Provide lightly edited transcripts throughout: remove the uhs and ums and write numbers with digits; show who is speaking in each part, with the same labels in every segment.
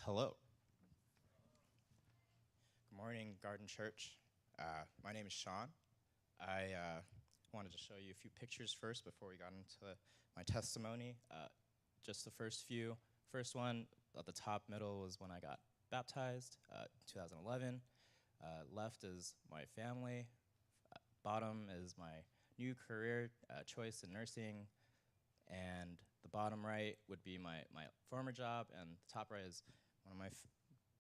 Speaker 1: Hello. Good morning, Garden Church. My name is Sean. I wanted to show you a few pictures first before we got into my testimony. Just the first few. First one at the top middle was when I got baptized, 2011. Left is my family. Bottom is my new career choice in nursing. And the bottom right would be my former job, and the top right is one of my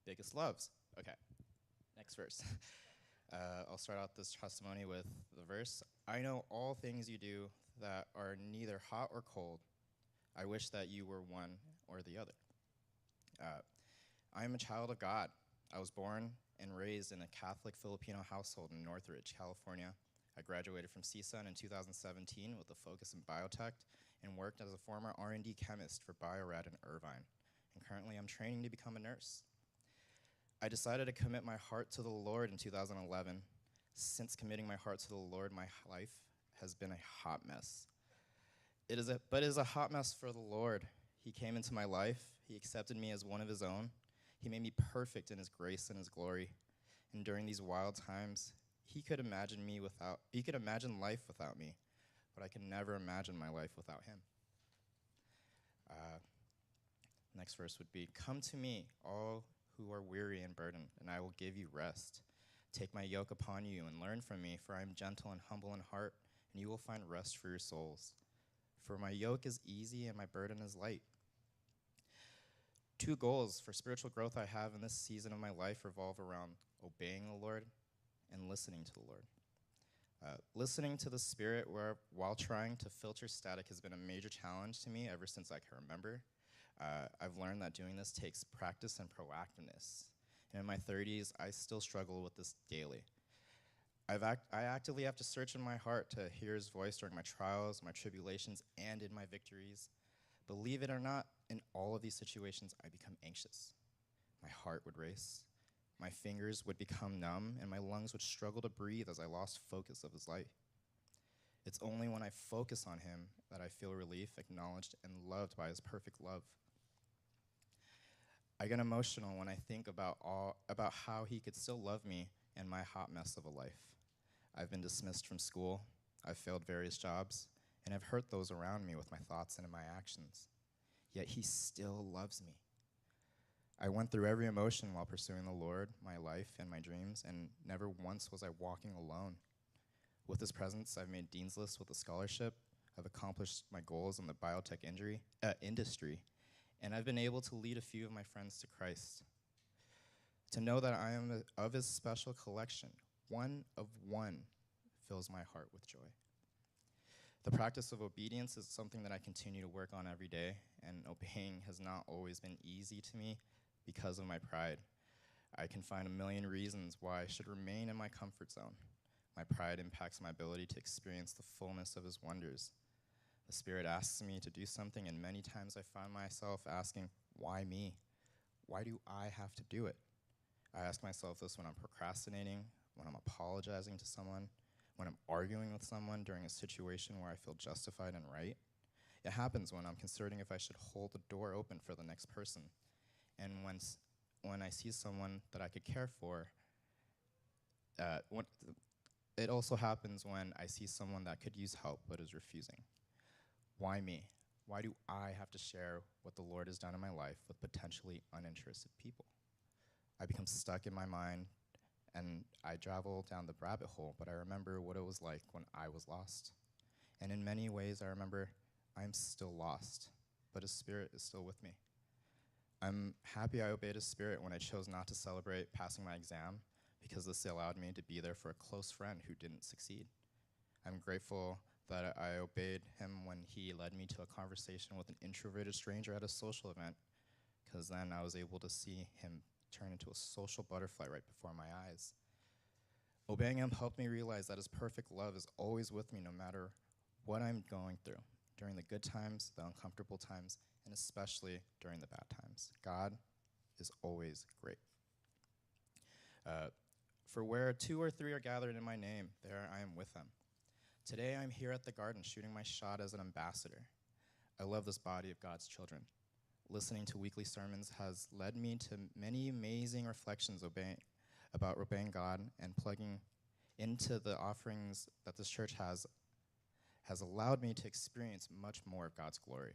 Speaker 1: biggest loves. Okay, next verse. I'll start out this testimony with the verse. I know all things you do that are neither hot or cold. I wish that you were one or the other. I am a child of God. I was born and raised in a Catholic Filipino household in Northridge, California. I graduated from CSUN in 2017 with a focus in biotech and worked as a former R&D chemist for Bio-Rad in Irvine. And currently I'm training to become a nurse. I decided to commit my heart to the Lord in 2011. Since committing my heart to the Lord, my life has been a hot mess. It is a hot mess for the Lord. He came into my life. He accepted me as one of his own. He made me perfect in his grace and his glory. And during these wild times, he could imagine life without me, but I can never imagine my life without him. Next verse would be, come to me, all who are weary and burdened, and I will give you rest. Take my yoke upon you and learn from me, for I am gentle and humble in heart, and you will find rest for your souls. For my yoke is easy and my burden is light. Two goals for spiritual growth I have in this season of my life revolve around obeying the Lord and listening to the Lord. Listening to the Spirit while trying to filter static has been a major challenge to me ever since I can remember. I've learned that doing this takes practice and proactiveness. And in my 30s, I still struggle with this daily. I actively have to search in my heart to hear his voice during my trials, my tribulations, and in my victories. Believe it or not, in all of these situations, I become anxious. My heart would race. My fingers would become numb, and my lungs would struggle to breathe as I lost focus of his light. It's only when I focus on him that I feel relief, acknowledged, and loved by his perfect love. I get emotional when I think about how he could still love me in my hot mess of a life. I've been dismissed from school, I've failed various jobs, and I've hurt those around me with my thoughts and in my actions. Yet he still loves me. I went through every emotion while pursuing the Lord, my life, and my dreams, and never once was I walking alone. With his presence, I've made Dean's List with a scholarship, I've accomplished my goals in the biotech industry, and I've been able to lead a few of my friends to Christ. To know that I am of his special collection, one of one, fills my heart with joy. The practice of obedience is something that I continue to work on every day, and obeying has not always been easy to me because of my pride. I can find a million reasons why I should remain in my comfort zone. My pride impacts my ability to experience the fullness of his wonders. The Spirit asks me to do something, and many times I find myself asking, why me? Why do I have to do it? I ask myself this when I'm procrastinating, when I'm apologizing to someone, when I'm arguing with someone during a situation where I feel justified and right. It happens when I'm considering if I should hold the door open for the next person. And when I see someone that I could care for, it also happens when I see someone that could use help but is refusing. Why me? Why do I have to share what the Lord has done in my life with potentially uninterested people? I become stuck in my mind, and I travel down the rabbit hole, but I remember what it was like when I was lost. And in many ways, I remember I'm still lost, but his Spirit is still with me. I'm happy I obeyed his Spirit when I chose not to celebrate passing my exam, because this allowed me to be there for a close friend who didn't succeed. I'm grateful that I obeyed him when he led me to a conversation with an introverted stranger at a social event, because then I was able to see him turn into a social butterfly right before my eyes. Obeying him helped me realize that his perfect love is always with me no matter what I'm going through, during the good times, the uncomfortable times, and especially during the bad times. God is always great. For where 2 or 3 are gathered in my name, there I am with them. Today I'm here at the garden shooting my shot as an ambassador. I love this body of God's children. Listening to weekly sermons has led me to many amazing reflections about obeying God and plugging into the offerings that this church has allowed me to experience much more of God's glory.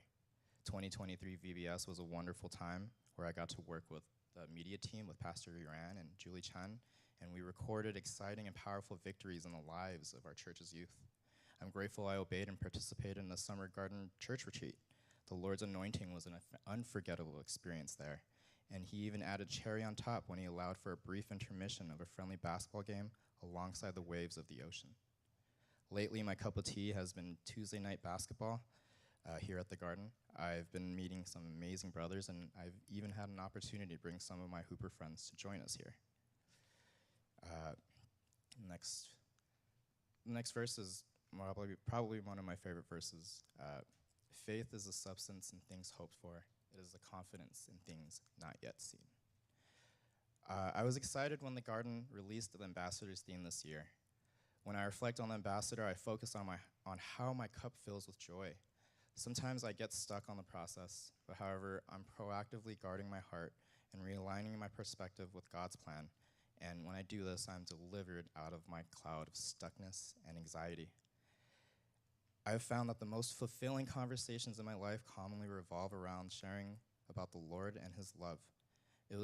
Speaker 1: 2023 VBS was a wonderful time where I got to work with the media team with Pastor Iran and Julie Chen, and we recorded exciting and powerful victories in the lives of our church's youth. I'm grateful I obeyed and participated in the Summer Garden Church Retreat. The Lord's anointing was an unforgettable experience there, and he even added cherry on top when he allowed for a brief intermission of a friendly basketball game alongside the waves of the ocean. Lately, my cup of tea has been Tuesday night basketball here at the Garden. I've been meeting some amazing brothers, and I've even had an opportunity to bring some of my Hooper friends to join us here. Next verse is probably one of my favorite verses. Faith is the substance in things hoped for. It is the confidence in things not yet seen. I was excited when the Garden released the Ambassador's theme this year. When I reflect on the Ambassador, I focus on how my cup fills with joy. Sometimes I get stuck on the process, but however, I'm proactively guarding my heart and realigning my perspective with God's plan. And when I do this, I'm delivered out of my cloud of stuckness and anxiety. I have found that the most fulfilling conversations in my life commonly revolve around sharing about the Lord and his love. It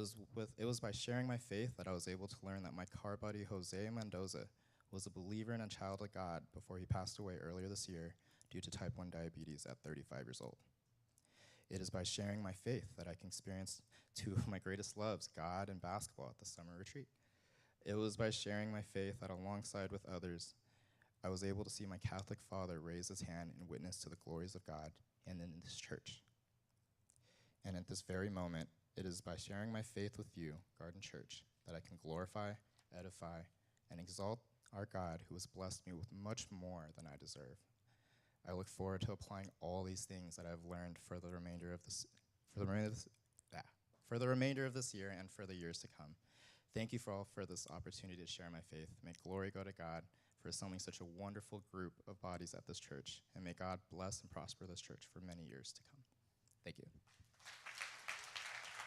Speaker 1: was by sharing my faith that I was able to learn that my car buddy Jose Mendoza was a believer and a child of God before he passed away earlier this year due to type 1 diabetes at 35 years old. It is by sharing my faith that I can experience two of my greatest loves, God and basketball, at the summer retreat. It was by sharing my faith that alongside with others, I was able to see my Catholic father raise his hand and witness to the glories of God and in this church. And at this very moment, it is by sharing my faith with you, Garden Church, that I can glorify, edify, and exalt our God who has blessed me with much more than I deserve. I look forward to applying all these things that I've learned for the remainder of this year and for the years to come. Thank you for this opportunity to share my faith. May glory go to God for assembling such a wonderful group of bodies at this church, and may God bless and prosper this church for many years to come. Thank you.